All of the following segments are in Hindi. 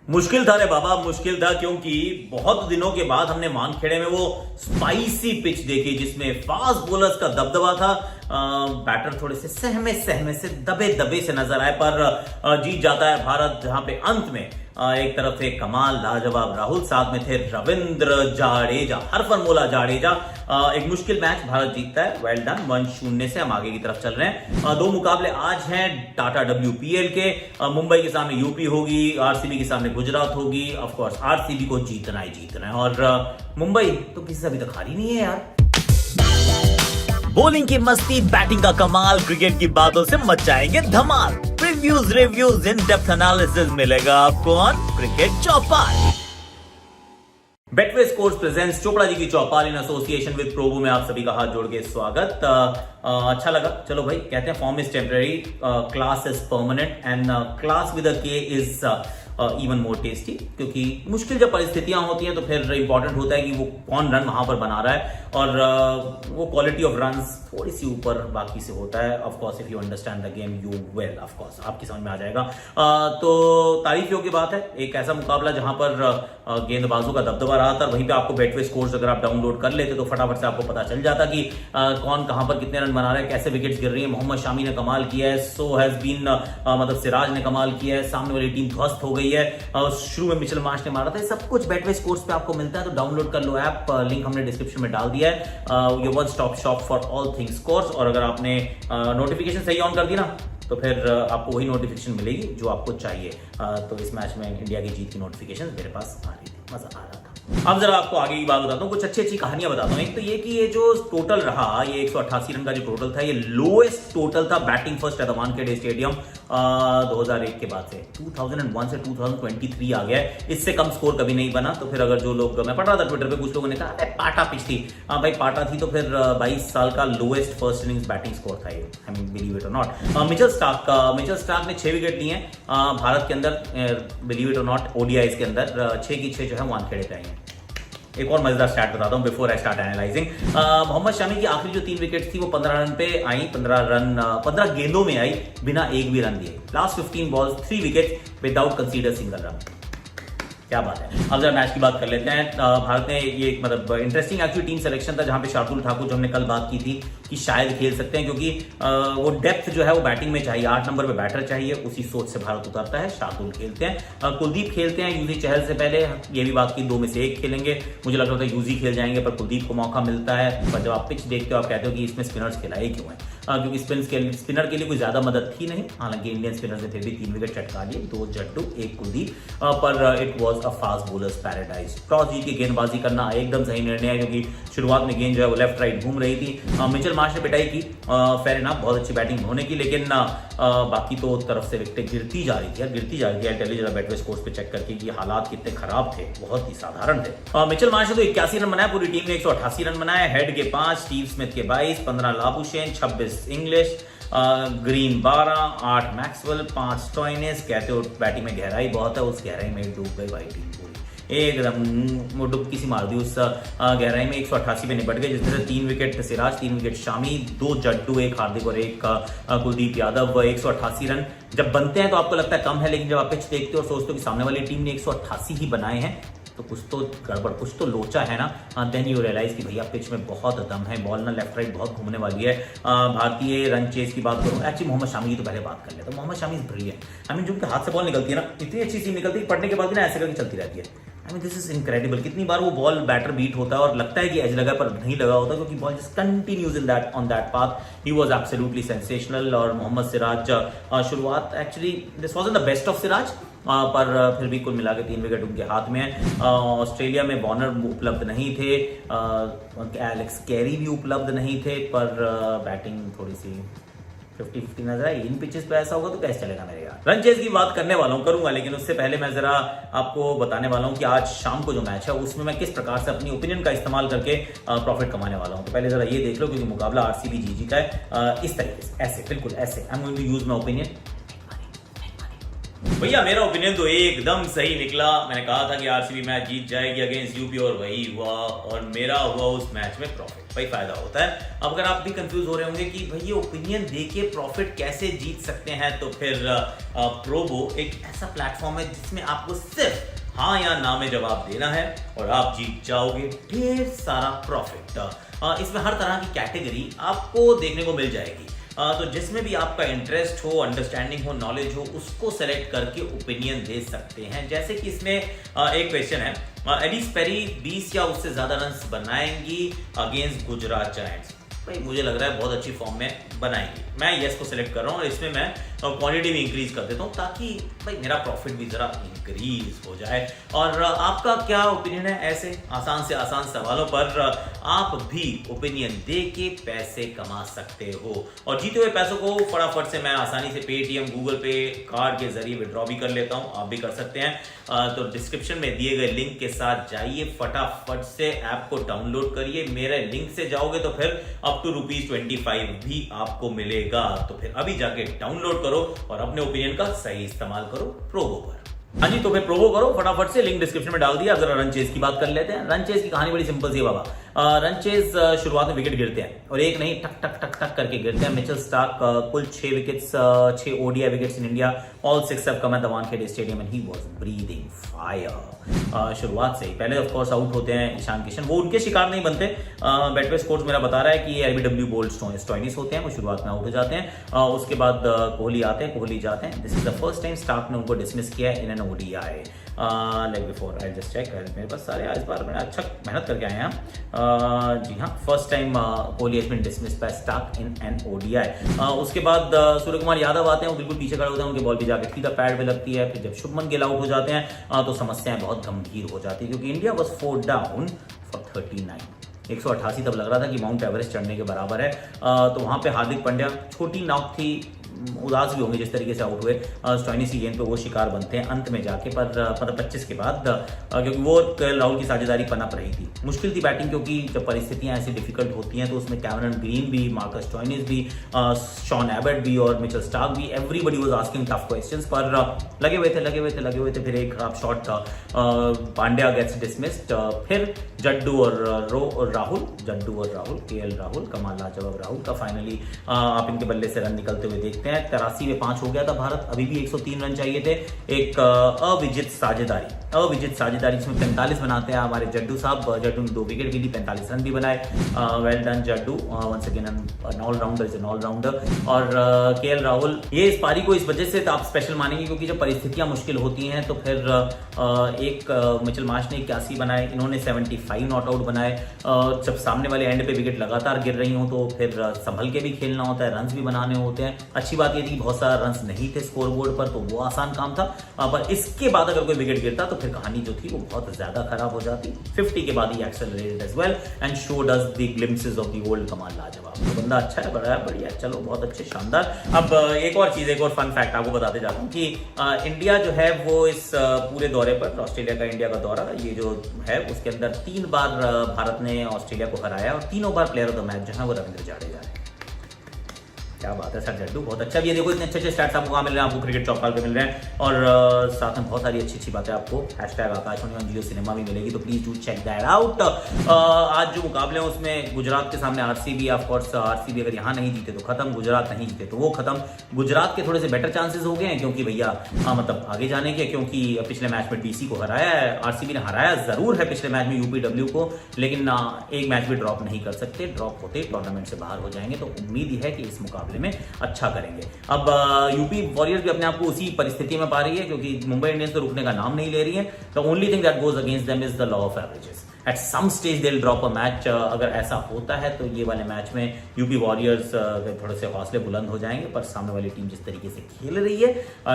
मुश्किल था रे बाबा, मुश्किल था, क्योंकि बहुत दिनों के बाद हमने मानखेड़े में वो स्पाइसी पिच देखी जिसमें फास्ट बॉलर्स का दबदबा था। बैटर थोड़े से सहमे सहमे से दबे दबे से नजर आए, पर जीत जाता है भारत, जहां पे अंत में एक तरफ थे कमाल लाजवाब राहुल, साथ में थे रविंद्र जाडेजा, हरफनमौला जाडेजा। एक मुश्किल मैच भारत जीतता है, वेल डन। 1-0 से हम आगे की तरफ चल रहे हैं। दो मुकाबले आज हैं टाटा WPL के। मुंबई के सामने यूपी होगी, आरसीबी के सामने गुजरात होगी। ऑफ कोर्स आरसीबी को जीतना ही जीतना है, और मुंबई तो किसी से अभी तक हारी नहीं है यार। बॉलिंग की मस्ती, बैटिंग का कमाल, क्रिकेट की बातों से मचाएंगे धमाल। Previews, reviews, in depth analysis मिलेगा आपको on cricket Chaupal. Betway scores presents Chopra ji की चौपाल इन एसोसिएशन विद प्रोबू में आप सभी का हाथ जोड़ के स्वागत। अच्छा लगा, चलो भाई, कहते हैं form is temporary, class is permanent, and class with a के इज इवन मोर टेस्टी। क्योंकि मुश्किल जब परिस्थितियां होती हैं तो फिर इंपॉर्टेंट होता है कि वो कौन रन वहां पर बना रहा है, और वो क्वालिटी ऑफ रन्स थोड़ी सी ऊपर बाकी से होता है। Of course if you understand the game you well, of course आपकी समझ में आ जाएगा। तो तारीफ योग्य बात है, एक ऐसा मुकाबला जहां पर गेंदबाजों का दबदबा रहा था। वहीं पे आपको बेटवे स्कोर्स अगर आप डाउनलोड कर लेते तो फटाफट से आपको पता चल जाता कि कौन कहां पर कितने रन बना रहा है, कैसे विकेट्स गिर रही है। मोहम्मद शामी ने कमाल किया है, सो हैज बीन मतलब सिराज ने कमाल किया है, सामने वाली टीम ध्वस्त हो गई है। शुरू में मिचेल मार्श ने मारा था। सब कुछ बेटवे स्कोर्स पे आपको मिलता है, तो डाउनलोड कर लो ऐप, लिंक हमने डिस्क्रिप्शन में डाल दिया है। ये one stop shop for all things scores. और अगर आपने नोटिफिकेशन सही ऑन कर दी ना, तो फिर आपको वही नोटिफिकेशन मिलेगी जो आपको चाहिए। तो इस मैच में इंडिया की जीत की नोटिफिकेशन मेरे पास आ रही थी, मजा आ रहा था। अब जरा आपको आगे की बात बताता हूँ, कुछ अच्छी अच्छी कहानियां बताता हूँ। एक तो ये कि ये जो टोटल रहा, ये 188 रन का जो टोटल था, ये लोएस्ट टोटल था batting first at the Wankhede stadium 2001 के बाद से। 2001 से 2023 आ गया है, इससे कम स्कोर कभी नहीं बना। तो फिर अगर जो लोग, मैं पढ़ रहा था ट्विटर पे, कुछ लोगों ने कहा अरे पाटा पिच थी। हाँ भाई, पाटा थी तो फिर 22 साल का lowest first innings batting score था ये, आई मीन बिलीव इट और नॉट। मिचेल स्टार्क ने 6 विकेट लिए हैं भारत के अंदर, बिलीव इट और नॉट, ओडीआईज के अंदर 6 की 6 जो है वानखेड़े पे आई हैं। एक और मजेदार स्टैट बताता हूं before I start analysing. Mohammed Shami की आखिरी जो 3 विकेट थी वो 15 रन पे आई, 15 गेंदों में आई, बिना एक भी रन दिए। Last 15 balls 3 wicket without consider single run. क्या बात है। अब जरा मैच की बात कर लेते हैं। भारत ने ये मतलब इंटरेस्टिंग एक्चुअली टीम सिलेक्शन था, जहां पे शार्दुल ठाकुर, जो हमने कल बात की थी कि शायद खेल सकते हैं, क्योंकि वो डेप्थ जो है वो बैटिंग में चाहिए, 8 नंबर पे बैटर चाहिए, उसी सोच से भारत उतरता है। शार्दुल खेलते हैं, कुलदीप खेलते हैं यूजी चहल से पहले। ये भी बात की 2 में से 1 खेलेंगे, मुझे लग रहा था यूजी खेल जाएंगे, पर कुलदीप को मौका मिलता है। पर जब आप पिच देखते हो आप कहते हो कि इसमें स्पिनर्स खिलाए क्यों है, क्योंकि स्पिनर के लिए कोई ज्यादा मदद थी नहीं। हालांकि इंडियन स्पिनर्स ने फिर भी 3 विकेट चटका लिए, 2 जड्डू 1 कुलदीप, पर it was a fast bowlers paradise. Toss जीत के गेंदबाजी करना एकदम सही निर्णय है, क्योंकि शुरुआत में गेंद जो है वो लेफ्ट राइट घूम रही थी। मिचेल मार्श ने पिटाई की, फेयर इनफ, बहुत अच्छी बैटिंग होने की, लेकिन बाकी तो तरफ से विकेट गिरती जा रही थी। टेलीजरा बेटवे स्कोर्स पे चेक करके कि हालात कितने खराब थे, बहुत ही साधारण थे। मिचेल मार्श ने तो 81 रन बनाया, पूरी टीम ने 188 रन बनाए। हेड के 5, स्टीव स्मिथ के 22, 15 Labuschagne, 26 English, green 12, 8 Maxwell, 5 Stoinis. कहते हो बैटिंग में गहराई बहुत है, उस गहराई में डूब गई भाई टीम पूरी, एकदम वो डुबकी सी मार दी उस गहराई में। 188 पे निपट गए, जिसमें से 3 विकेट सिराज, 3 विकेट शामी, 2 जड्डू, 1 हार्दिक और 1 कुलदीप यादव। 188 रन जब बनते हैं तो आपको लगता है कम है, लेकिन जब आप पिच देखते हो और सोचते हो कि सामने वाली टीम ने 188 ही बनाए हैं, तो कुछ तो गड़बड़, कुछ तो लोचा है ना। देन यू रियलाइज कि भैया पिच में बहुत दम है, बॉल ना लेफ्ट राइट बहुत घूमने वाली है। भारतीय रन चेज की बात करूं, एक्चुअली मोहम्मद शामी की तो पहले बात कर लेता हूं। Mohammed Shami is brilliant. I mean जो उनके हाथ से बॉल निकलती है ना, इतनी अच्छी सी निकलती है, पढ़ने के बाद भी ना ऐसे करके चलती रहती है। I mean this is incredible. कितनी बार वो बॉल बैटर बीट होता है और लगता है कि एज लगा, पर नहीं लगा होता, क्योंकि ball just continues in that on that path. He was absolutely sensational. और मोहम्मद सिराज शुरुआत, actually this wasn't the best of Siraj, पर फिर भी कुल मिला के 3 विकेट उनके हाथ में है। ऑस्ट्रेलिया में बॉनर उपलब्ध नहीं थे, एलेक्स कैरी भी उपलब्ध नहीं थे, पर बैटिंग थोड़ी सी 50-50 नजर आई। इन पिचेस पे ऐसा होगा तो कैसे चलेगा मेरे यार। रन चेज की बात करने वाला हूँ, करूंगा, लेकिन उससे पहले मैं जरा आपको बताने वाला हूँ कि आज शाम को जो मैच है उसमें मैं किस प्रकार से अपनी ओपिनियन का इस्तेमाल करके प्रॉफिट कमाने वाला हूँ। तो पहले जरा ये देख लो, क्योंकि मुकाबला आरसीबी जीजी का है। इस तरीके से, ऐसे, बिल्कुल ऐसे, I am going to use my opinion. भैया मेरा ओपिनियन तो एकदम सही निकला। मैंने कहा था कि आरसीबी मैच जीत जाएगी अगेंस्ट यूपी और वही हुआ, और मेरा हुआ उस मैच में प्रॉफिट। भाई फायदा होता है। अब अगर आप भी कंफ्यूज हो रहे होंगे कि भाई ये ओपिनियन देके प्रॉफिट कैसे जीत सकते हैं, तो फिर प्रोबो एक ऐसा प्लेटफॉर्म है जिसमें आपको सिर्फ हाँ या ना में जवाब देना है और आप जीत जाओगे ढेर सारा प्रॉफिट। इसमें हर तरह की कैटेगरी आपको देखने को मिल जाएगी। तो जिसमें भी आपका इंटरेस्ट हो, अंडरस्टैंडिंग हो, नॉलेज हो, उसको सेलेक्ट करके ओपिनियन दे सकते हैं। जैसे कि इसमें एक क्वेश्चन है, एलिस पेरी 20 या उससे ज्यादा रन्स बनाएंगी अगेंस्ट गुजरात जायंट्स। भाई मुझे लग रहा है बहुत अच्छी फॉर्म में बनाएंगी। मैं यस को सिलेक्ट कर रहा हूँ और इसमें मैं क्वांटिटी भी इंक्रीज कर देता हूँ ताकि भाई मेरा प्रॉफिट भी जरा इंक्रीज हो जाए। और आपका क्या ओपिनियन है ऐसे आसान से आसान सवालों पर? आप भी ओपिनियन दे के पैसे कमा सकते हो और जीते हुए पैसों को फटाफट से मैं आसानी से पेटीएम, गूगल पे कार्ड के जरिए विड्रॉ भी कर लेता हूँ। आप भी कर सकते हैं। तो डिस्क्रिप्शन में दिए गए लिंक के साथ जाइए, फटाफट से ऐप को डाउनलोड करिए। मेरे लिंक से जाओगे तो फिर अप टू ₹25 भी आपको मिलेगा। तो फिर अभी जाके डाउनलोड करो और अपने ओपिनियन का सही इस्तेमाल करो प्रोबो पर। हाँ जी, तो फिर प्रोबो करो फटाफट से, लिंक डिस्क्रिप्शन में डाल दिया। अब जरा रन चेज की बात कर लेते हैं। रन चेज की कहानी बड़ी सिंपल सी है बाबा। रन चेज शुरुआत में विकेट गिरते हैं और एक नहीं, टक टक टक टक करके गिरते हैं। मिचेल स्टार्क कुल 6 wickets, 6 ODI wickets in India, all 6 have come at the Wankhede stadium and he was breathing fire. शुरुआत से ही पहले ऑफ कोर्स आउट होते हैं ईशान किशन, वो उनके शिकार नहीं बनते। बेटवे स्कोर्स मेरा बता रहा है कि एलबीडब्ल्यू बोल्ड स्टोइनिस होते हैं, वो शुरुआत में आउट हो जाते हैं। उसके बाद कोहली आते हैं, कोहली जाते हैं। This is the first time Stark ने उनको डिसमिस किया है in an ODI. Like before I just check, मेरे पास सारे इस बार मैंने अच्छा मेहनत करके आए हैं। जी हाँ, first time Kohli has been dismissed by Stark in an ODI. उसके बाद सूर्य कुमार यादव आते हैं, वो बिल्कुल पीछे खड़े होते हैं, उनकी बॉल भी जाके सीधा पैड पे लगती है। फिर जब शुभमन गिल आउट हो जाते हैं तो समस्याएं बहुत गंभीर हो जाती है क्योंकि इंडिया वाज 4 डाउन फॉर 39। 188 तब लग रहा था कि माउंट एवरेस्ट चढ़ने के बराबर है। तो वहां पे हार्दिक पांड्या, छोटी नॉक थी, उदास भी होंगे जिस तरीके से आउट हुए। स्टोइनिस की गेंद पे वो शिकार बनते हैं अंत में जाके, पर 25 के बाद, क्योंकि वो राहुल की साझेदारी पनप रही थी। मुश्किल थी बैटिंग क्योंकि जब परिस्थितियां ऐसी डिफिकल्ट होती हैं तो उसमें कैमरन ग्रीन भी, मार्कस स्टोइनिस भी, शॉन एबट भी और मिचेल स्टार्क भी, everybody was asking tough questions, पर लगे हुए थे। फिर एक खराब शॉट था, पांड्या गेट्स डिसमिस्ड। फिर जड्डू और राहुल, केएल राहुल, कमाल लाजवाब राहुल का फाइनली आप इनके बल्ले से रन निकलते हुए देखते हैं। 83 में 5 हो गया था भारत, अभी भी 103 रन चाहिए थे। एक अविजित साझेदारी जिसमें 45 बनाते हैं हमारे जड्डू साहब। जड्डू ने 2 विकेट भी ली, 45 रन भी बनाए। Well done Jaddu, once again an allrounder, is an allrounder. और केएल राहुल, ये इस पारी को इस वजह से आप स्पेशल मानेंगे क्योंकि जब परिस्थितियां मुश्किल होती हैं तो फिर एक मिचेल मार्श ने 81 बनाए, इन्होंने 75 नॉट आउट बनाए। जब सामने वाले एंड पे विकेट लगातार गिर रही हो तो फिर संभल के भी खेलना होता है, रन्स भी बनाने होते हैं। अच्छी बात ये थी बहुत सारा रन्स नहीं थे स्कोर बोर्ड पर, तो वो आसान काम था। पर इसके बाद अगर कोई विकेट गिरता तो फिर कहानी जो थी वो बहुत ज्यादा खराब हो जाती। 50 के बाद ही accelerated as well and showed us the glimpses of the old कमाल लाजवाब। तो बंदा अच्छा है, बड़ा है, बढ़िया, चलो बहुत अच्छे, शानदार। अब एक और चीज, एक और फन फैक्ट आपको बताते जाता हूँ कि इंडिया जो है वो इस पूरे दौरे पर, ऑस्ट्रेलिया का इंडिया का दौरा ये जो है उसके अंदर 3 बार भारत ने ऑस्ट्रेलिया को हराया और तीनों बार प्लेयर ऑफ द मैच जो है वो रविंद्र जडेजा है। क्या बात है सर जड्डू, बहुत अच्छा भी है। देखो इतने अच्छे स्टैट्स आपको कहाँ मिल रहे हैं, आपको क्रिकेट चौपाल पे मिल रहे हैं और साथ में बहुत सारी अच्छी बातें आपको #आकाशवाणी ऑन जियो सिनेमा भी मिलेगी, तो please do check that out. आज जो मुकाबले हैं उसमें गुजरात के सामने आरसीबी, ऑफ कोर्स आरसीबी अगर यहाँ नहीं जीते तो खत्म, गुजरात नहीं जीते तो वो खत्म। गुजरात के थोड़े से बेटर चांसेस हो गए हैं क्योंकि भैया मतलब आगे जाने के, क्योंकि पिछले मैच में डीसी को हराया है। आरसीबी ने हराया जरूर है पिछले मैच में यूपीडब्ल्यू को, लेकिन एक मैच भी ड्रॉप नहीं कर सकते। ड्रॉप होते टूर्नामेंट से बाहर हो जाएंगे, तो उम्मीद ही है कि इस मुकाबले में अच्छा करेंगे। अब यूपी वॉरियर्स भी अपने आप को उसी परिस्थिति में पा रही है क्योंकि मुंबई इंडियंस तो रुकने का नाम नहीं ले रही है। The only thing that goes against them is the law of averages. At some stage they will drop a match. अगर ऐसा होता है तो ये वाले मैच में यूपी वॉरियर्स थोड़े से हौसले बुलंद हो जाएंगे, पर सामने वाली टीम जिस तरीके से खेल रही है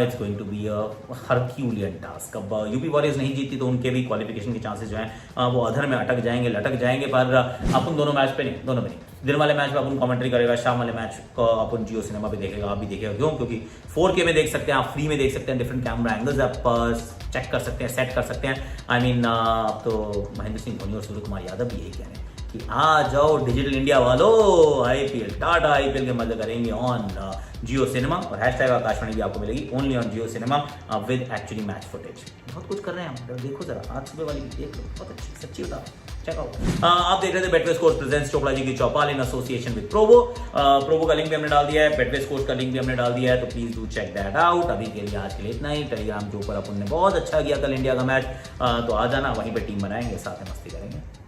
it's going to be a herculean task. अब यूपी वॉरियर्स नहीं जीती तो उनके भी क्वालिफिकेशन के चांसेस जो हैं वो अधर में अटक जाएंगे, लटक जाएंगे। पर अपन दोनों मैच पे नहीं, दोनों में नहीं, दिन वाले मैच में अपन कमेंट्री करेगा, शाम वाले मैच को अपन जियो सिनेमा पे देखेगा, आप भी देखेगा। क्यों? क्योंकि 4K में देख सकते हैं, आप फ्री में देख सकते हैं, डिफरेंट कैमरा एंगल्स आप चेक कर सकते हैं, सेट कर सकते हैं। आई मीन अब तो महेंद्र सिंह धोनी और सूर्य कुमार यादव भी यही कह रहे हैं कि आ जाओ डिजिटल इंडिया वालों, आईपीएल, टाटा आईपीएल के मजे करेंगे ऑन जियो सिनेमा, और हैशटैग आकाशवाणी भी आपको मिलेगी only on Jio cinema with actually match footage. बहुत कुछ कर रहे हैं हम, देखो जरा आज सुबह वाली भी देख लो, बहुत अच्छी सच्ची बता, चेक आउट। आप देख रहे थे Betway scores presents Chopra ji की चौपाल इन एसोसिएशन विद प्रोवो। प्रोवो का लिंक भी हमने डाल दिया है, बेटवे स्कोर्स का लिंक भी हमने डाल दिया है, तो please do check that out. अभी के लिए आज के लिए इतना ही। टेलीग्राम के ऊपर अपन ने बहुत अच्छा किया कल इंडिया का मैच, तो आ जाना, वहीं पे टीम बनाएंगे, साथ में मस्ती करेंगे।